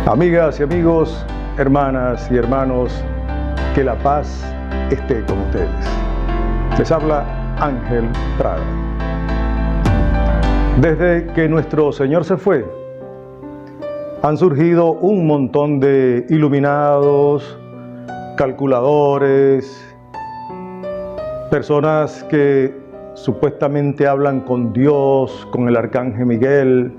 Amigas y amigos, hermanas y hermanos, que la paz esté con ustedes. Les habla Ángel Prada. Desde que nuestro Señor se fue, han surgido un montón de iluminados, calculadores, personas que supuestamente hablan con Dios, con el Arcángel Miguel,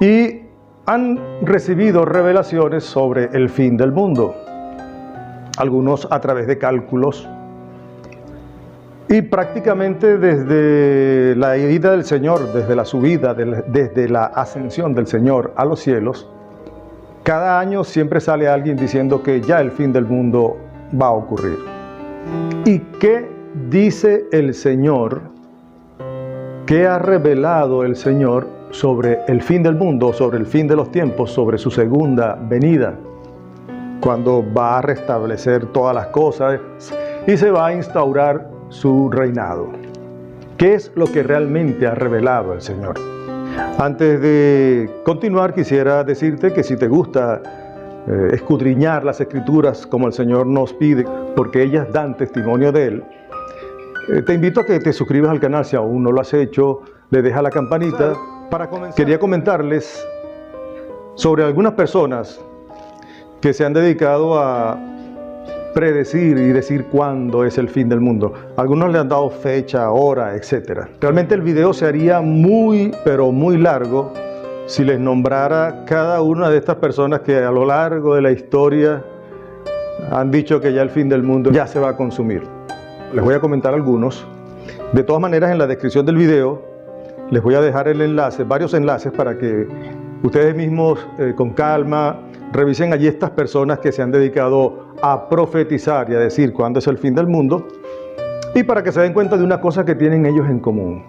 y han recibido revelaciones sobre el fin del mundo, algunos a través de cálculos, y prácticamente desde la ida del Señor, desde la subida, desde la ascensión del Señor a los cielos, cada año siempre sale alguien diciendo que ya el fin del mundo va a ocurrir. ¿Y qué dice el Señor? ¿Qué ha revelado el Señor sobre el fin del mundo, sobre el fin de los tiempos, sobre su segunda venida, cuando va a restablecer todas las cosas y se va a instaurar su reinado? ¿Qué es lo que realmente ha revelado el Señor? Antes de continuar, quisiera decirte que si te gusta escudriñar las Escrituras como el Señor nos pide, porque ellas dan testimonio de Él, te invito a que te suscribas al canal si aún no lo has hecho, le dejas la campanita. Quería comentarles sobre algunas personas que se han dedicado a predecir y decir cuándo es el fin del mundo. Algunos le han dado fecha, hora, etc. Realmente el video se haría muy, pero muy largo si les nombrara cada una de estas personas que a lo largo de la historia han dicho que ya el fin del mundo ya se va a consumir. Les voy a comentar algunos. De todas maneras, en la descripción del video les voy a dejar el enlace, varios enlaces, para que ustedes mismos con calma revisen allí estas personas que se han dedicado a profetizar y a decir cuándo es el fin del mundo, y para que se den cuenta de una cosa que tienen ellos en común,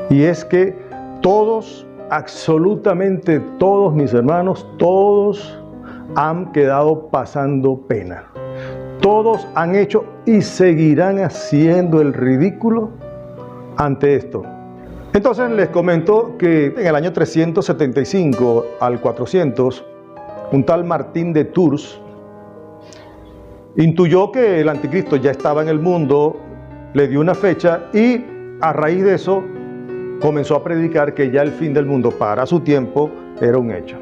y es que todos, absolutamente todos mis hermanos, todos han quedado pasando pena. Todos han hecho y seguirán haciendo el ridículo ante esto. Entonces les comento que en el año 375 al 400, un tal Martín de Tours intuyó que el anticristo ya estaba en el mundo, le dio una fecha y a raíz de eso comenzó a predicar que ya el fin del mundo para su tiempo era un hecho.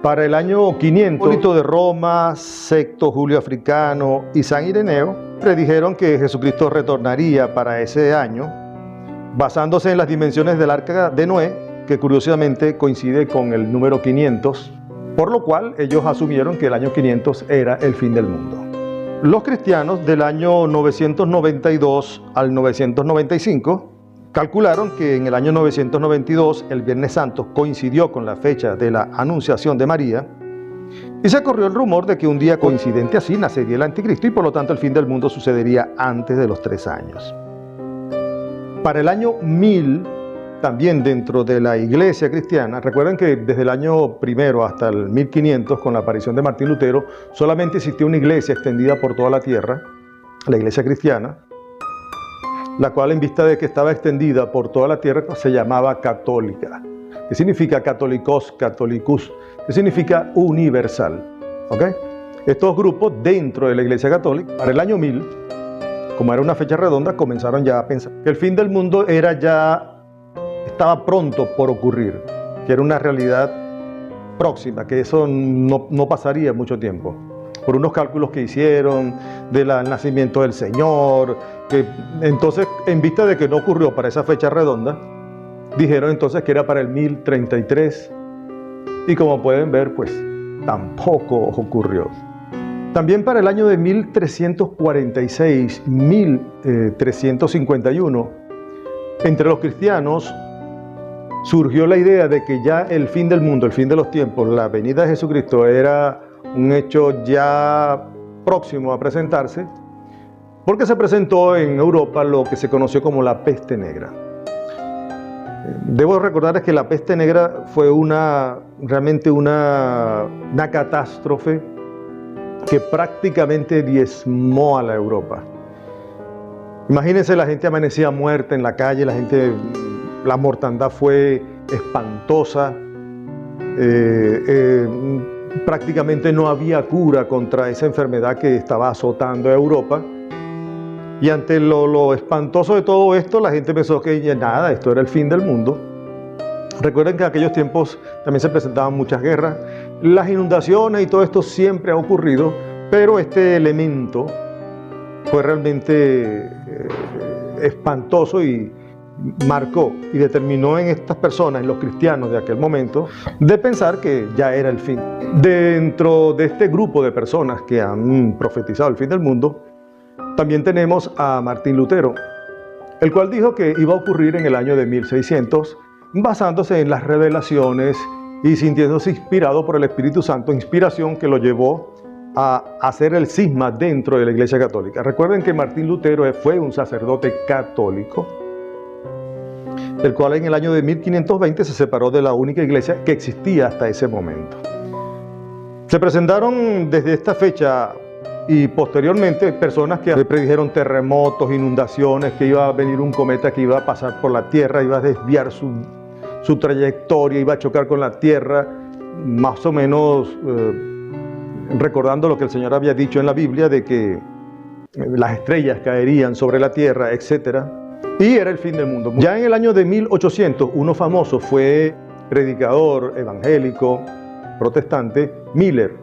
Para el año 500, Hipólito de Roma, Sexto Julio Africano y San Ireneo predijeron que Jesucristo retornaría para ese año, basándose en las dimensiones del arca de Noé, que curiosamente coincide con el número 500, por lo cual ellos asumieron que el año 500 era el fin del mundo. Los cristianos del año 992 al 995 calcularon que en el año 992 el Viernes Santo coincidió con la fecha de la Anunciación de María, y se corrió el rumor de que un día coincidente así nacería el anticristo y por lo tanto el fin del mundo sucedería antes de los 3 años. Para el año 1000, también dentro de la iglesia cristiana, recuerden que desde el año primero hasta el 1500, con la aparición de Martín Lutero, solamente existió una iglesia extendida por toda la tierra, la iglesia cristiana, la cual, en vista de que estaba extendida por toda la tierra, se llamaba católica. ¿Qué significa católicos, catholicus? ¿Qué significa universal? ¿Ok? Estos grupos dentro de la iglesia católica, para el año 1000, como era una fecha redonda, comenzaron ya a pensar que el fin del mundo estaba pronto por ocurrir, que era una realidad próxima, que eso no pasaría mucho tiempo, por unos cálculos que hicieron del nacimiento del Señor, que entonces, en vista de que no ocurrió para esa fecha redonda, dijeron entonces que era para el 1033, y como pueden ver, pues tampoco ocurrió. También para el año de 1346, 1351, entre los cristianos surgió la idea de que ya el fin del mundo, el fin de los tiempos, la venida de Jesucristo era un hecho ya próximo a presentarse, porque se presentó en Europa lo que se conoció como la peste negra. Debo recordarles que la peste negra fue realmente una catástrofe que prácticamente diezmó a la Europa. Imagínense, la gente amanecía muerta en la calle, la mortandad fue espantosa. prácticamente no había cura contra esa enfermedad que estaba azotando a Europa. Y ante lo espantoso de todo esto, la gente pensó que nada, esto era el fin del mundo. Recuerden que en aquellos tiempos también se presentaban muchas guerras, las inundaciones y todo esto siempre ha ocurrido, pero este elemento fue realmente espantoso y marcó y determinó en estas personas, en los cristianos de aquel momento, de pensar que ya era el fin. Dentro de este grupo de personas que han profetizado el fin del mundo, también tenemos a Martín Lutero, el cual dijo que iba a ocurrir en el año de 1600, basándose en las revelaciones y sintiéndose inspirado por el Espíritu Santo, inspiración que lo llevó a hacer el cisma dentro de la Iglesia Católica. Recuerden que Martín Lutero fue un sacerdote católico, el cual en el año de 1520 se separó de la única iglesia que existía hasta ese momento. Se presentaron desde esta fecha y posteriormente personas que predijeron terremotos, inundaciones, que iba a venir un cometa que iba a pasar por la Tierra, iba a desviar su trayectoria, iba a chocar con la Tierra, más o menos recordando lo que el Señor había dicho en la Biblia de que las estrellas caerían sobre la Tierra, etc. Y era el fin del mundo. Ya en el año de 1800, uno famoso fue predicador evangélico, protestante, Miller,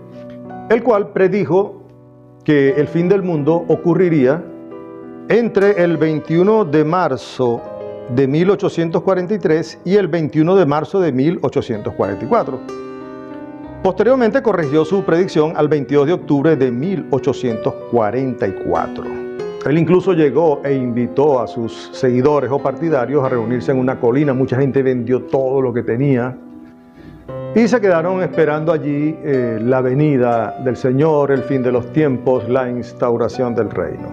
el cual predijo que el fin del mundo ocurriría entre el 21 de marzo de 1843 y el 21 de marzo de 1844. Posteriormente corrigió su predicción al 22 de octubre de 1844. Él incluso llegó e invitó a sus seguidores o partidarios a reunirse en una colina. Mucha gente vendió todo lo que tenía y se quedaron esperando allí la venida del Señor, el fin de los tiempos, la instauración del reino.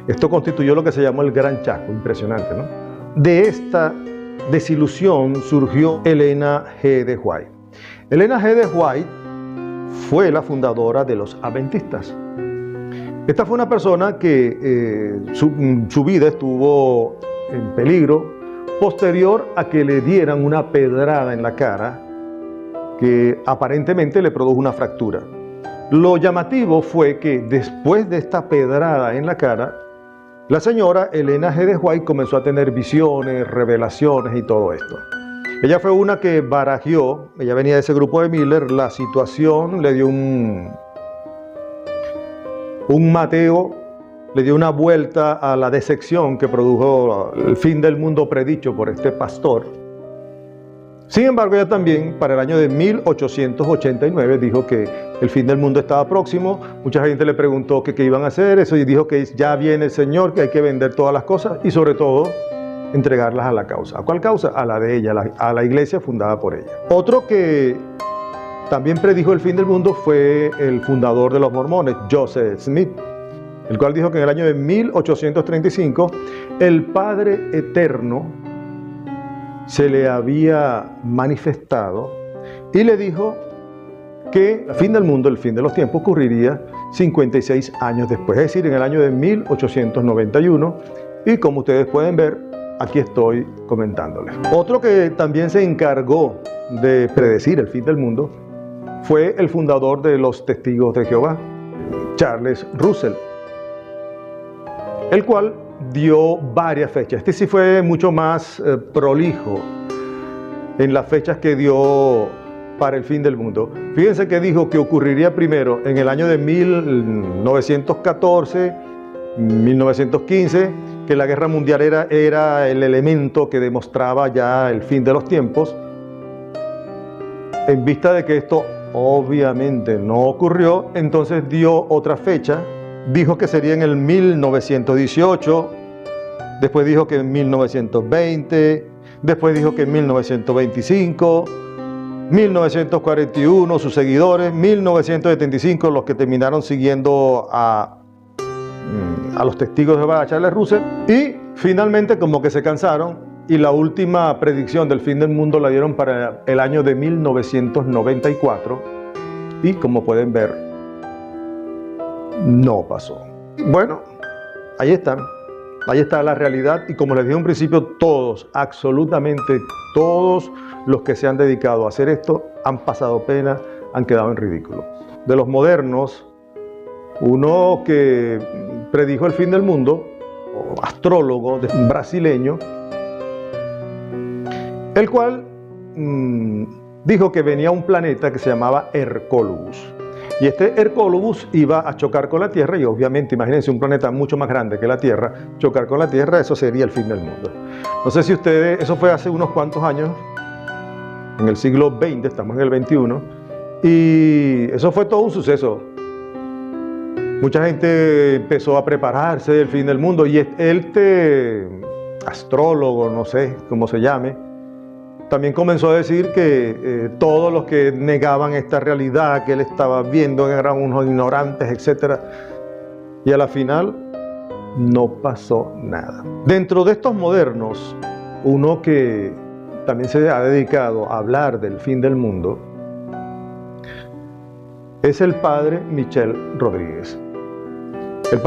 Esto constituyó lo que se llamó el Gran Chasco, impresionante, ¿no? De esta desilusión surgió Elena G. de White. Elena G. de White fue la fundadora de los adventistas. Esta fue una persona que su vida estuvo en peligro posterior a que le dieran una pedrada en la cara que aparentemente le produjo una fractura. Lo llamativo fue que después de esta pedrada en la cara, la señora Elena G. de White comenzó a tener visiones, revelaciones y todo esto. Ella fue una que barajeó, ella venía de ese grupo de Miller, la situación, le dio un mateo, le dio una vuelta a la decepción que produjo el fin del mundo predicho por este pastor. Sin embargo, ella también para el año de 1889 dijo que el fin del mundo estaba próximo. Mucha gente le preguntó que qué iban a hacer eso y dijo que ya viene el Señor, que hay que vender todas las cosas y sobre todo entregarlas a la causa. ¿A cuál causa? A la de ella, a la iglesia fundada por ella. Otro que también predijo el fin del mundo fue el fundador de los mormones, Joseph Smith, el cual dijo que en el año de 1835 el Padre Eterno se le había manifestado y le dijo que el fin del mundo, el fin de los tiempos, ocurriría 56 años después, es decir, en el año de 1891. Y como ustedes pueden ver, aquí estoy comentándoles. Otro que también se encargó de predecir el fin del mundo fue el fundador de los Testigos de Jehová, Charles Russell, el cual dio varias fechas. Este sí fue mucho más prolijo en las fechas que dio para el fin del mundo. Fíjense que dijo que ocurriría primero en el año de 1914, 1915, que la guerra mundial era el elemento que demostraba ya el fin de los tiempos. En vista de que esto obviamente no ocurrió, entonces dio otra fecha. Dijo que sería en el 1918, después dijo que en 1920, después dijo que en 1925, 1941 sus seguidores, 1975 los que terminaron siguiendo a los Testigos de Jehová, a Charles Russell, y finalmente como que se cansaron y la última predicción del fin del mundo la dieron para el año de 1994 y como pueden ver, no pasó. Bueno, ahí está la realidad y como les dije en un principio, todos, absolutamente todos los que se han dedicado a hacer esto han pasado pena, han quedado en ridículo. De los modernos, uno que predijo el fin del mundo, astrólogo brasileño, el cual dijo que venía un planeta que se llamaba Hercólogos. Y este Hercólogos iba a chocar con la Tierra y obviamente, imagínense un planeta mucho más grande que la Tierra, chocar con la Tierra, eso sería el fin del mundo. No sé si ustedes, eso fue hace unos cuantos años, en el siglo XX, estamos en el XXI, y eso fue todo un suceso. Mucha gente empezó a prepararse del fin del mundo y este astrólogo, no sé cómo se llame, también comenzó a decir que todos los que negaban esta realidad que él estaba viendo eran unos ignorantes, etc. Y a la final no pasó nada. Dentro de estos modernos, uno que también se ha dedicado a hablar del fin del mundo es el padre Michel Rodríguez. El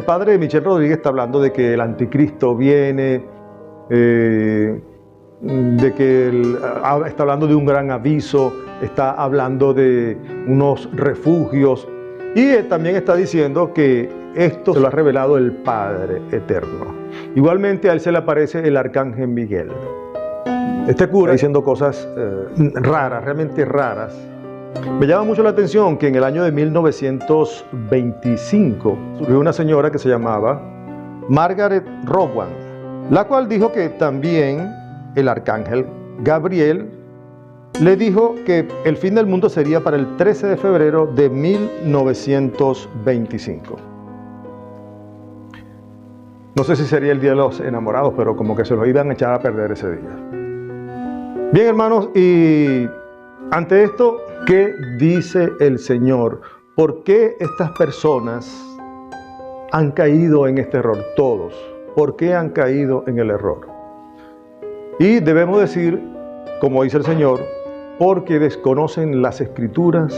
padre Michel Rodríguez está hablando de que el anticristo viene, de que está hablando de un gran aviso, está hablando de unos refugios y también está diciendo que esto se lo ha revelado el Padre Eterno. Igualmente a él se le aparece el arcángel Miguel. Este cura diciendo cosas raras, realmente raras. Me llama mucho la atención que en el año de 1925 surgió una señora que se llamaba Margaret Rowan, la cual dijo que también el arcángel Gabriel le dijo que el fin del mundo sería para el 13 de febrero de 1925. No sé si sería el Día de los Enamorados, pero como que se lo iban a echar a perder ese día. Bien, hermanos, y ante esto, ¿qué dice el Señor? ¿Por qué estas personas han caído en este error? Todos. ¿Por qué han caído en el error? Y debemos decir, como dice el Señor, porque desconocen las Escrituras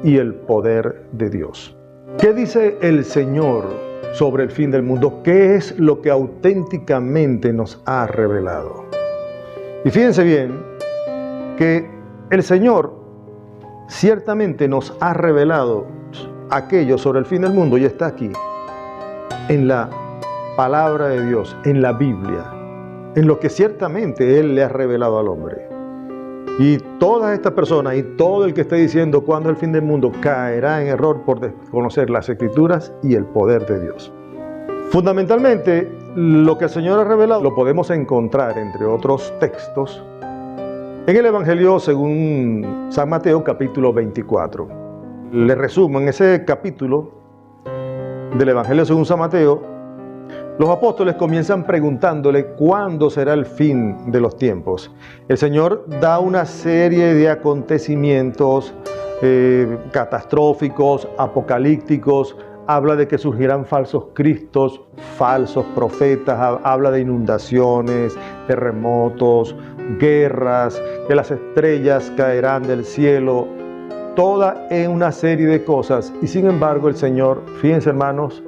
y el poder de Dios. ¿Qué dice el Señor sobre el fin del mundo? ¿Qué es lo que auténticamente nos ha revelado? Y fíjense bien que el Señor ciertamente nos ha revelado aquello sobre el fin del mundo y está aquí, en la palabra de Dios, en la Biblia, en lo que ciertamente Él le ha revelado al hombre. Y todas estas personas y todo el que esté diciendo cuándo es el fin del mundo caerá en error por desconocer las Escrituras y el poder de Dios. Fundamentalmente, lo que el Señor ha revelado lo podemos encontrar, entre otros textos, en el Evangelio según San Mateo, capítulo 24. Le resumo, en ese capítulo del Evangelio según San Mateo, los apóstoles comienzan preguntándole cuándo será el fin de los tiempos. El Señor da una serie de acontecimientos catastróficos, apocalípticos, habla de que surgirán falsos cristos, falsos profetas, habla de inundaciones, terremotos, guerras, que las estrellas caerán del cielo, toda en una serie de cosas. Y sin embargo el Señor, fíjense hermanos,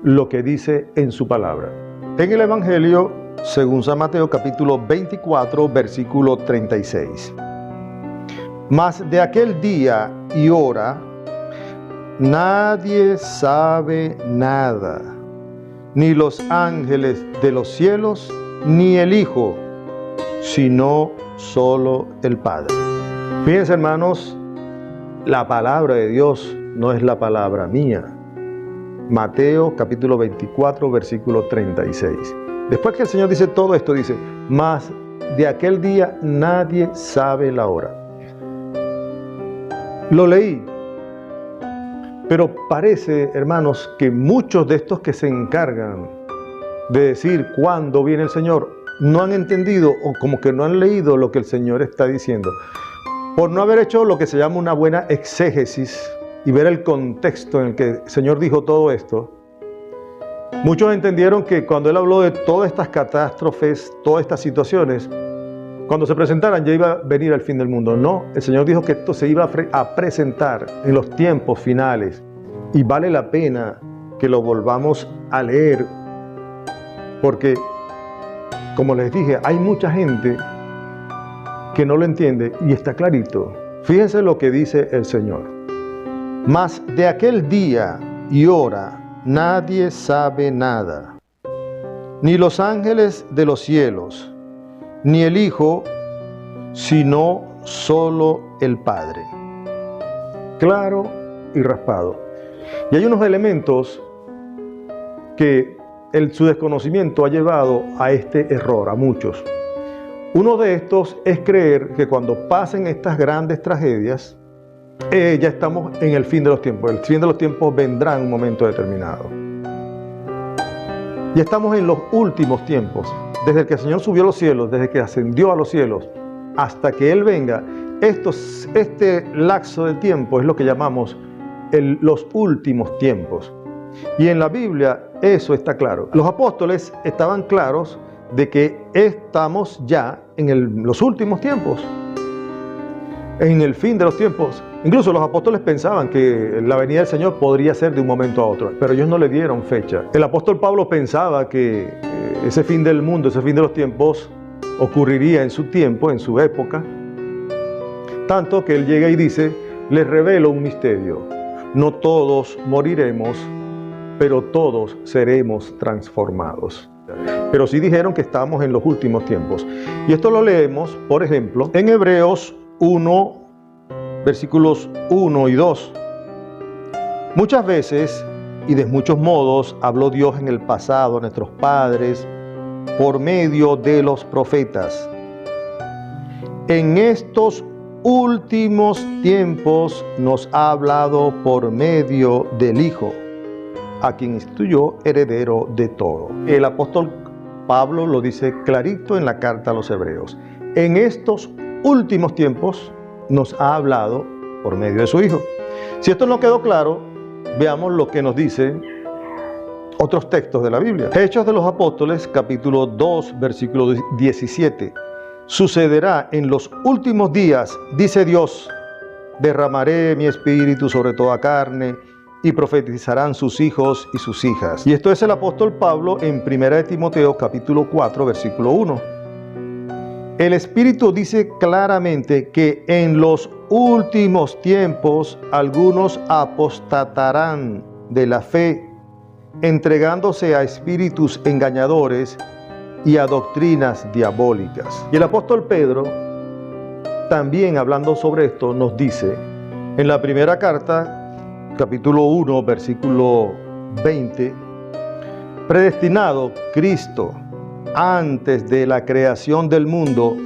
lo que dice en su palabra. En el Evangelio, según San Mateo, capítulo 24, versículo 36. Mas de aquel día y hora nadie sabe nada, ni los ángeles de los cielos, ni el Hijo, sino solo el Padre. Fíjense hermanos, la palabra de Dios no es la palabra mía. Mateo capítulo 24, versículo 36. Después que el Señor dice todo esto, dice, mas de aquel día nadie sabe la hora. Lo leí, pero parece, hermanos, que muchos de estos que se encargan de decir cuándo viene el Señor, no han entendido o como que no han leído lo que el Señor está diciendo. Por no haber hecho lo que se llama una buena exégesis y ver el contexto en el que el Señor dijo todo esto, muchos entendieron que cuando Él habló de todas estas catástrofes, todas estas situaciones, cuando se presentaran ya iba a venir el fin del mundo. No, el Señor dijo que esto se iba a presentar en los tiempos finales y vale la pena que lo volvamos a leer porque, como les dije, hay mucha gente que no lo entiende y está clarito. Fíjense lo que dice el Señor. Mas de aquel día y hora nadie sabe nada, ni los ángeles de los cielos, ni el Hijo, sino solo el Padre. Claro y raspado. Y hay unos elementos que su desconocimiento ha llevado a este error, a muchos. Uno de estos es creer que cuando pasen estas grandes tragedias, ya estamos en el fin de los tiempos. El fin de los tiempos vendrá en un momento determinado. Ya estamos en los últimos tiempos. Desde que el Señor subió a los cielos, desde que ascendió a los cielos, hasta que Él venga, este lapso de tiempo es lo que llamamos los últimos tiempos. Y en la Biblia eso está claro. Los apóstoles estaban claros de que estamos ya en los últimos tiempos, en el fin de los tiempos. Incluso los apóstoles pensaban que la venida del Señor podría ser de un momento a otro, pero ellos no le dieron fecha. El apóstol Pablo pensaba que ese fin del mundo, ese fin de los tiempos, ocurriría en su tiempo, en su época, tanto que él llega y dice: les revelo un misterio, no todos moriremos, pero todos seremos transformados. Pero sí dijeron que estamos en los últimos tiempos. Y esto lo leemos, por ejemplo, en Hebreos 1, versículos 1 y 2. Muchas veces y de muchos modos habló Dios en el pasado a nuestros padres por medio de los profetas. En estos últimos tiempos nos ha hablado por medio del Hijo, a quien instituyó heredero de todo. El apóstol Pablo lo dice clarito en la carta a los Hebreos. En estos últimos tiempos nos ha hablado por medio de su Hijo. Si esto no quedó claro, veamos lo que nos dicen otros textos de la Biblia. Hechos de los Apóstoles, capítulo 2, versículo 17. Sucederá en los últimos días, dice Dios, derramaré mi espíritu sobre toda carne, y profetizarán sus hijos y sus hijas. Y esto es el apóstol Pablo en 1 de Timoteo capítulo 4 versículo 1. El Espíritu dice claramente que en los últimos tiempos algunos apostatarán de la fe, entregándose a espíritus engañadores y a doctrinas diabólicas. Y el apóstol Pedro, también hablando sobre esto, nos dice en la primera carta, capítulo 1, versículo 20, predestinado Cristo antes de la creación del mundo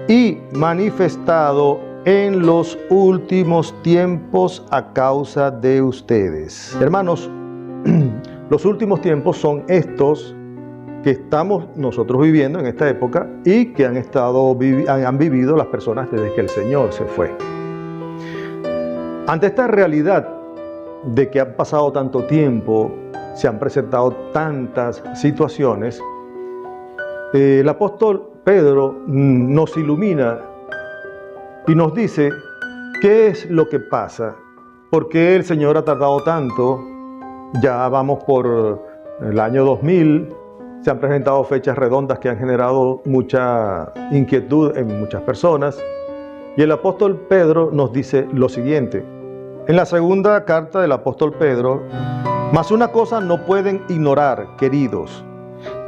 y manifestado en los últimos tiempos a causa de ustedes. Hermanos, los últimos tiempos son estos que estamos nosotros viviendo en esta época y que han vivido las personas desde que el Señor se fue. Ante esta realidad de que han pasado tanto tiempo, se han presentado tantas situaciones, el apóstol Pedro nos ilumina y nos dice qué es lo que pasa, por qué el Señor ha tardado tanto. Ya vamos por el año 2000, se han presentado fechas redondas que han generado mucha inquietud en muchas personas, y el apóstol Pedro nos dice lo siguiente. En la segunda carta del apóstol Pedro: mas una cosa no pueden ignorar, queridos,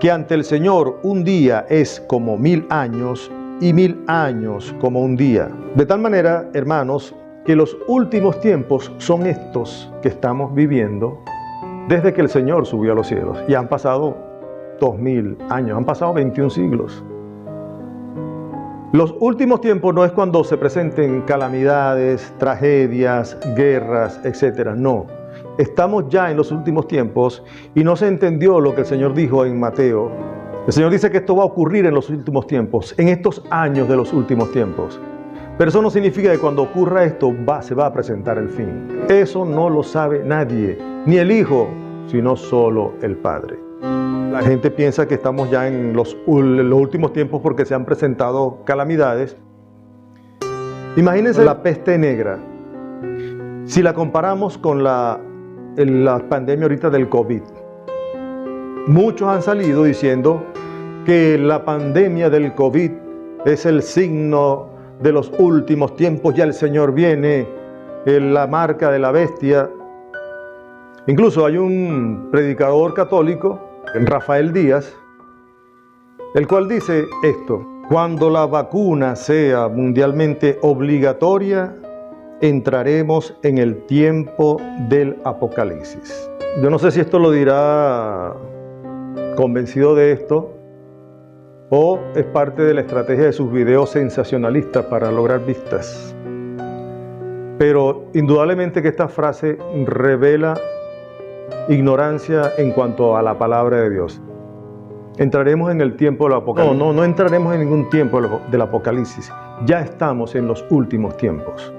que ante el Señor un día es como 1000 años y 1000 años como un día. De tal manera, hermanos, que los últimos tiempos son estos que estamos viviendo desde que el Señor subió a los cielos. Y han pasado 2000 años, han pasado 21 siglos. Los últimos tiempos no es cuando se presenten calamidades, tragedias, guerras, etc. No, estamos ya en los últimos tiempos y no se entendió lo que el Señor dijo en Mateo. El Señor dice que esto va a ocurrir en los últimos tiempos, en estos años de los últimos tiempos. Pero eso no significa que cuando ocurra esto se va a presentar el fin. Eso no lo sabe nadie, ni el Hijo, sino solo el Padre. La gente piensa que estamos ya en los últimos tiempos porque se han presentado calamidades. Imagínense la peste negra. Si la comparamos con la pandemia ahorita del COVID, muchos han salido diciendo que la pandemia del COVID es el signo de los últimos tiempos, ya el Señor viene, la marca de la bestia. Incluso hay un predicador católico, Rafael Díaz, el cual dice esto: cuando la vacuna sea mundialmente obligatoria, entraremos en el tiempo del Apocalipsis. Yo no sé si esto lo dirá convencido de esto o es parte de la estrategia de sus videos sensacionalistas para lograr vistas. Pero indudablemente que esta frase revela ignorancia en cuanto a la palabra de Dios. Entraremos en el tiempo del Apocalipsis. No entraremos en ningún tiempo del Apocalipsis. Ya estamos en los últimos tiempos.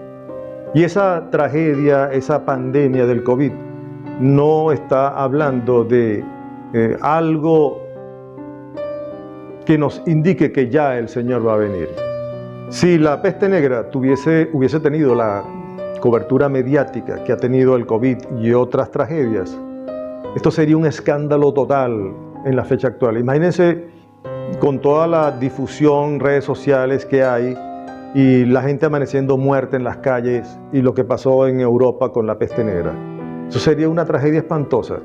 Y esa tragedia, esa pandemia del COVID, no está hablando de algo que nos indique que ya el Señor va a venir. Si la peste negra hubiese tenido la cobertura mediática que ha tenido el COVID y otras tragedias, esto sería un escándalo total en la fecha actual. Imagínense con toda la difusión, redes sociales que hay y la gente amaneciendo muerta en las calles y lo que pasó en Europa con la peste negra. Eso sería una tragedia espantosa.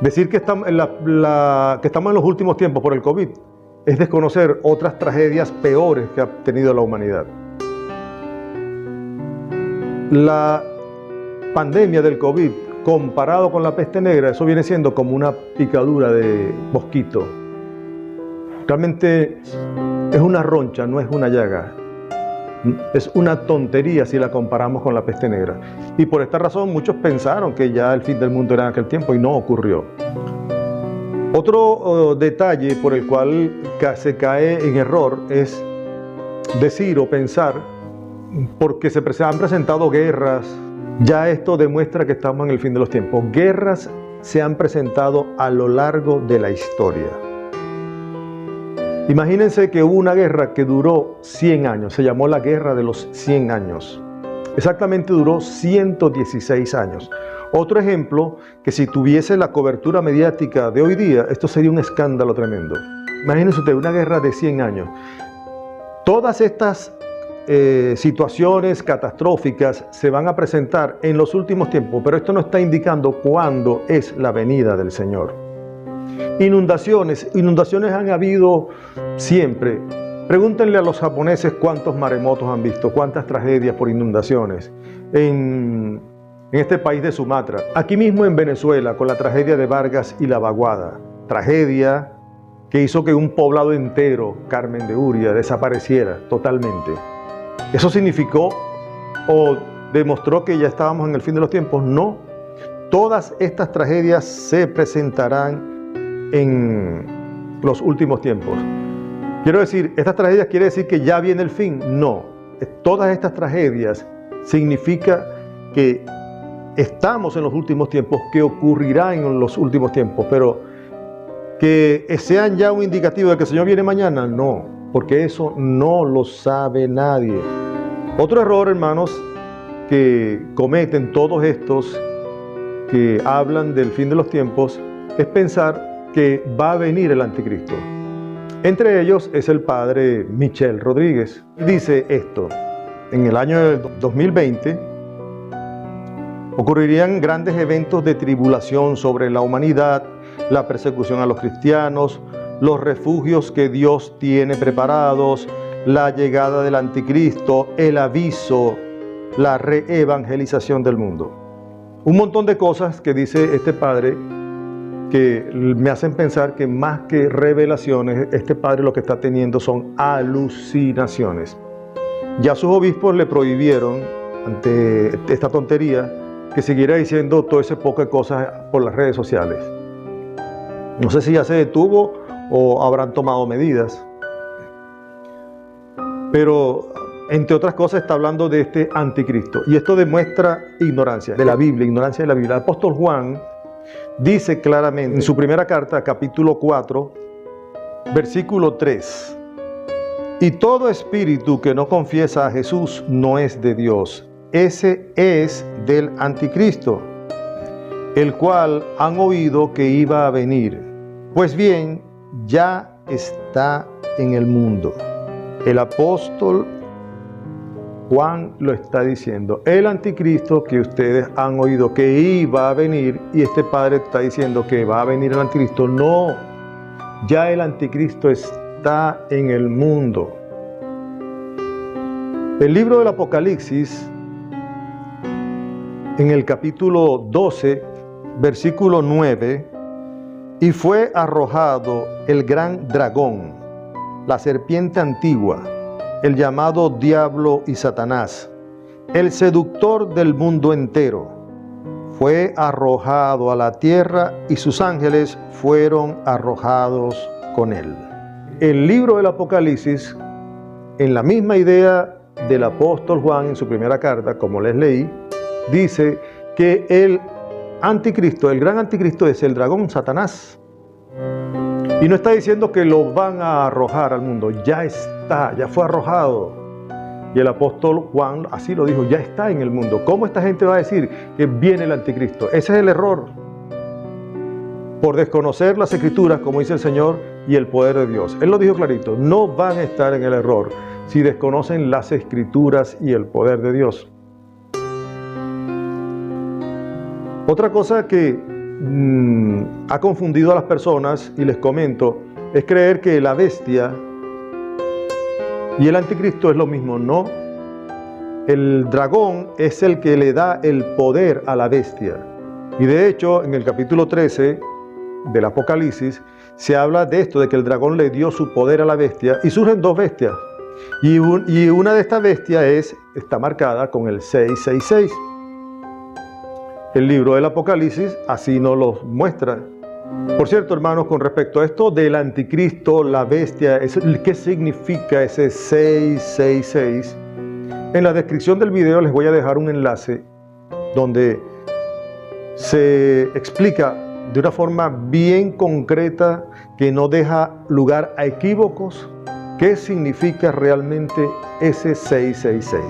Decir que estamos en los últimos tiempos por el COVID es desconocer otras tragedias peores que ha tenido la humanidad. La pandemia del COVID, comparado con la peste negra, eso viene siendo como una picadura de mosquito. Realmente es una roncha, no es una llaga. Es una tontería si la comparamos con la peste negra. Y por esta razón muchos pensaron que ya el fin del mundo era en aquel tiempo y no ocurrió. Otro detalle por el cual se cae en error es decir o pensar, porque se han presentado guerras, ya esto demuestra que estamos en el fin de los tiempos. Guerras se han presentado a lo largo de la historia. Imagínense que hubo una guerra que duró 100 años, se llamó la Guerra de los 100 años. Exactamente duró 116 años. Otro ejemplo, que si tuviese la cobertura mediática de hoy día, esto sería un escándalo tremendo. Imagínense usted, una guerra de 100 años. Todas estas situaciones catastróficas se van a presentar en los últimos tiempos, pero esto no está indicando cuándo es la venida del Señor. Inundaciones han habido siempre. Pregúntenle a los japoneses cuántos maremotos han visto, cuántas tragedias por inundaciones en este país de Sumatra. Aquí mismo en Venezuela, con la tragedia de Vargas y la Vaguada. Tragedia que hizo que un poblado entero, Carmen de Uria, desapareciera totalmente. ¿Eso significó o demostró que ya estábamos en el fin de los tiempos? No. Todas estas tragedias se presentarán en los últimos tiempos. Quiero decir, ¿estas tragedias quiere decir que ya viene el fin? No. Todas estas tragedias significa que estamos en los últimos tiempos, que ocurrirá en los últimos tiempos, pero que sean ya un indicativo de que el Señor viene mañana, no, porque eso no lo sabe nadie. Otro error, hermanos, que cometen todos estos que hablan del fin de los tiempos es pensar que va a venir el anticristo. Entre ellos es el padre Michel Rodríguez. Dice esto: en el año 2020 ocurrirían grandes eventos de tribulación sobre la humanidad, la persecución a los cristianos, los refugios que Dios tiene preparados, la llegada del anticristo, el aviso, la reevangelización del mundo. Un montón de cosas que dice este padre que me hacen pensar que más que revelaciones, este padre lo que está teniendo son alucinaciones. Ya sus obispos le prohibieron, ante esta tontería, que siguiera diciendo todo ese poco de cosas por las redes sociales. No sé si ya se detuvo o habrán tomado medidas. Pero, entre otras cosas, está hablando de este anticristo. Y esto demuestra ignorancia de la Biblia, ignorancia de la Biblia. El apóstol Juan dice claramente en su primera carta, capítulo 4, versículo 3: y todo espíritu que no confiesa a Jesús no es de Dios. Ese es del anticristo, el cual han oído que iba a venir. Pues bien, ya está en el mundo. El apóstol Juan lo está diciendo. El anticristo que ustedes han oído que iba a venir, y este padre está diciendo que va a venir el anticristo. No, ya el anticristo está en el mundo. El libro del Apocalipsis, en el capítulo 12, versículo 9, y fue arrojado el gran dragón, la serpiente antigua, el llamado Diablo y Satanás, el seductor del mundo entero. Fue arrojado a la tierra y sus ángeles fueron arrojados con él. El libro del Apocalipsis, en la misma idea del apóstol Juan en su primera carta, como les leí, dice que el anticristo, el gran anticristo, es el dragón Satanás. Y no está diciendo que lo van a arrojar al mundo, ya está, ya fue arrojado. Y el apóstol Juan así lo dijo, ya está en el mundo. ¿Cómo esta gente va a decir que viene el anticristo? Ese es el error. Por desconocer las escrituras, como dice el Señor, y el poder de Dios. Él lo dijo clarito, no van a estar en el error si desconocen las escrituras y el poder de Dios. Otra cosa que ha confundido a las personas, y les comento, es creer que la bestia y el anticristo es lo mismo. No, el dragón es el que le da el poder a la bestia. Y de hecho, en el capítulo 13 del Apocalipsis, se habla de esto, de que el dragón le dio su poder a la bestia, y surgen dos bestias. Y una de estas bestias está marcada con el 666. El libro del Apocalipsis así nos lo muestra. Por cierto, hermanos, con respecto a esto del anticristo, la bestia, ¿qué significa ese 666? En la descripción del video les voy a dejar un enlace donde se explica de una forma bien concreta, que no deja lugar a equívocos, qué significa realmente ese 666.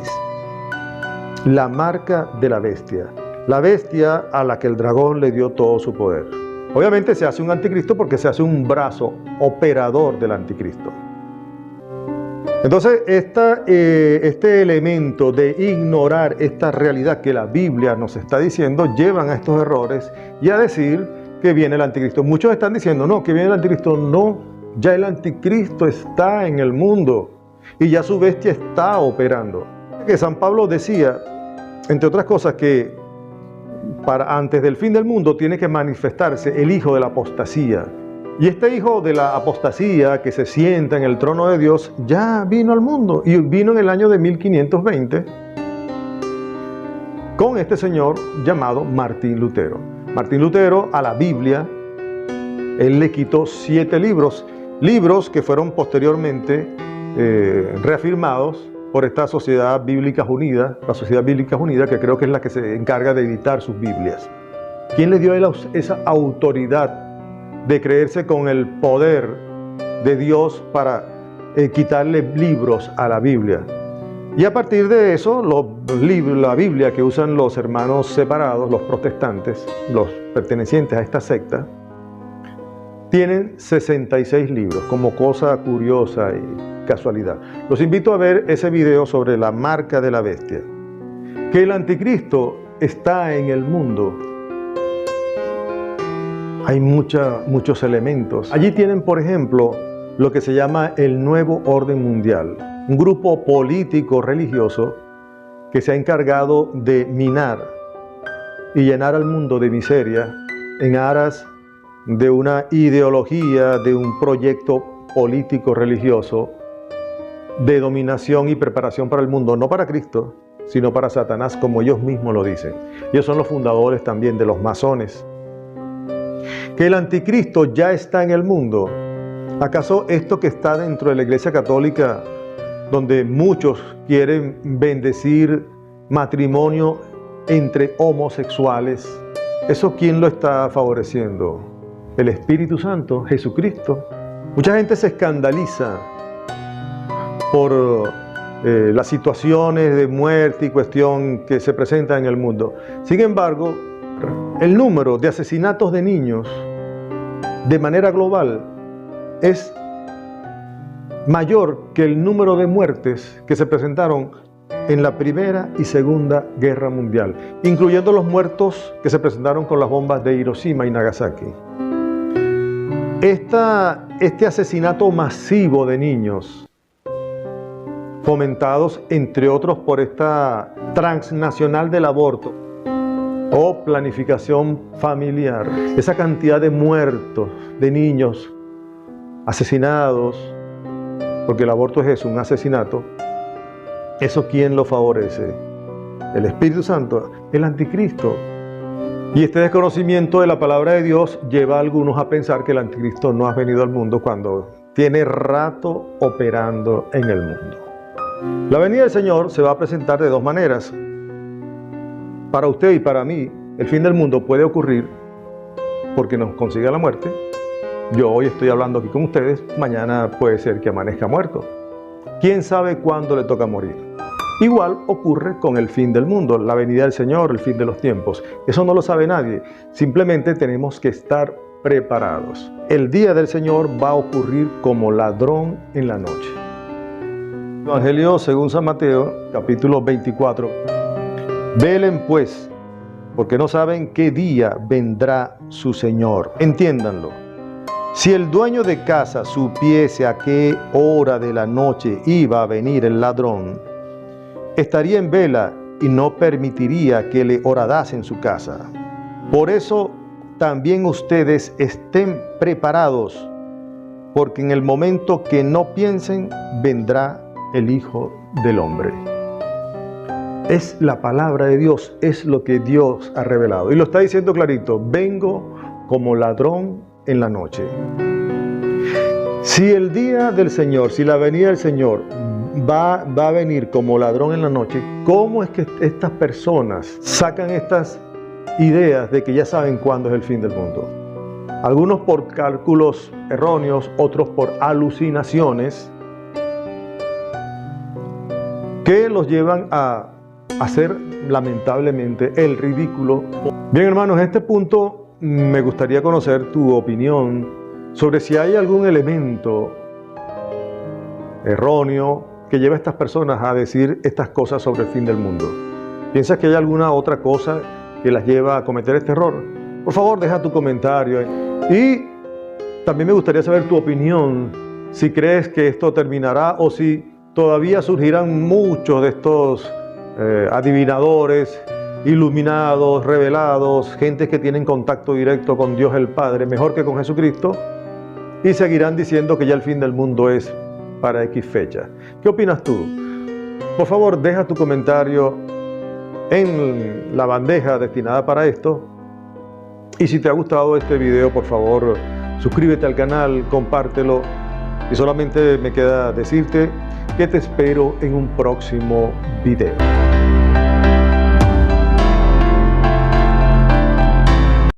La marca de la bestia. La bestia a la que el dragón le dio todo su poder. Obviamente se hace un anticristo porque se hace un brazo operador del anticristo. Entonces, este elemento de ignorar esta realidad que la Biblia nos está diciendo, llevan a estos errores y a decir que viene el anticristo. Muchos están diciendo, no, que viene el anticristo. No, ya el anticristo está en el mundo y ya su bestia está operando. Que San Pablo decía, entre otras cosas, que antes del fin del mundo tiene que manifestarse el hijo de la apostasía. Y este hijo de la apostasía que se sienta en el trono de Dios ya vino al mundo, y vino en el año de 1520 con este señor llamado Martín Lutero. Martín Lutero a la Biblia, él le quitó 7 libros que fueron posteriormente reafirmados por esta Sociedad Bíblica Unida, la Sociedad Bíblica Unida, que creo que es la que se encarga de editar sus Biblias. ¿Quién le dio a él esa autoridad de creerse con el poder de Dios para quitarle libros a la Biblia? Y a partir de eso, la Biblia que usan los hermanos separados, los protestantes, los pertenecientes a esta secta, tienen 66 libros, como cosa curiosa y casualidad. Los invito a ver ese video sobre la marca de la bestia. Que el anticristo está en el mundo. Hay muchos elementos. Allí tienen, por ejemplo, lo que se llama el Nuevo Orden Mundial, un grupo político religioso que se ha encargado de minar y llenar al mundo de miseria en aras de una ideología, de un proyecto político religioso de dominación y preparación para el mundo, no para Cristo, sino para Satanás, como ellos mismos lo dicen. Ellos son los fundadores también de los masones. Que el anticristo ya está en el mundo. ¿Acaso esto que está dentro de la Iglesia Católica, donde muchos quieren bendecir matrimonio entre homosexuales, eso quién lo está favoreciendo? El Espíritu Santo, Jesucristo. Mucha gente se escandaliza por las situaciones de muerte y cuestión que se presentan en el mundo. Sin embargo, el número de asesinatos de niños de manera global es mayor que el número de muertes que se presentaron en la Primera y Segunda Guerra Mundial, incluyendo los muertos que se presentaron con las bombas de Hiroshima y Nagasaki. Este asesinato masivo de niños, fomentados entre otros por esta transnacional del aborto o planificación familiar, esa cantidad de muertos, de niños asesinados, porque el aborto es eso, un asesinato. ¿Eso quién lo favorece? El Espíritu Santo, el Anticristo. Y este desconocimiento de la palabra de Dios lleva a algunos a pensar que el Anticristo no ha venido al mundo cuando tiene rato operando en el mundo. La venida del Señor se va a presentar de dos maneras. Para usted y para mí, el fin del mundo puede ocurrir porque nos consiga la muerte. Yo hoy estoy hablando aquí con ustedes, mañana puede ser que amanezca muerto. ¿Quién sabe cuándo le toca morir? Igual ocurre con el fin del mundo, la venida del Señor, el fin de los tiempos. Eso no lo sabe nadie, simplemente tenemos que estar preparados. El día del Señor va a ocurrir como ladrón en la noche. Evangelio según San Mateo, capítulo 24. Velen pues, porque no saben qué día vendrá su Señor. Entiéndanlo. Si el dueño de casa supiese a qué hora de la noche iba a venir el ladrón, estaría en vela y no permitiría que le horadasen su casa. Por eso también ustedes estén preparados, porque en el momento que no piensen, vendrá el Hijo del Hombre. Es la palabra de Dios, es lo que Dios ha revelado. Y lo está diciendo clarito, vengo como ladrón en la noche. Si el día del Señor, si la venida del Señor va a venir como ladrón en la noche, ¿cómo es que estas personas sacan estas ideas de que ya saben cuándo es el fin del mundo? Algunos por cálculos erróneos, otros por alucinaciones, que los llevan a hacer lamentablemente el ridículo. Bien, hermanos, en este punto me gustaría conocer tu opinión sobre si hay algún elemento erróneo que lleva a estas personas a decir estas cosas sobre el fin del mundo. ¿Piensas que hay alguna otra cosa que las lleva a cometer este error? Por favor, deja tu comentario. Y también me gustaría saber tu opinión, si crees que esto terminará o si todavía surgirán muchos de estos adivinadores, iluminados, revelados, gentes que tienen contacto directo con Dios el Padre, mejor que con Jesucristo, y seguirán diciendo que ya el fin del mundo es para X fecha. ¿Qué opinas tú? Por favor, deja tu comentario en la bandeja destinada para esto. Y si te ha gustado este video, por favor, suscríbete al canal, compártelo. Y solamente me queda decirte que te espero en un próximo video.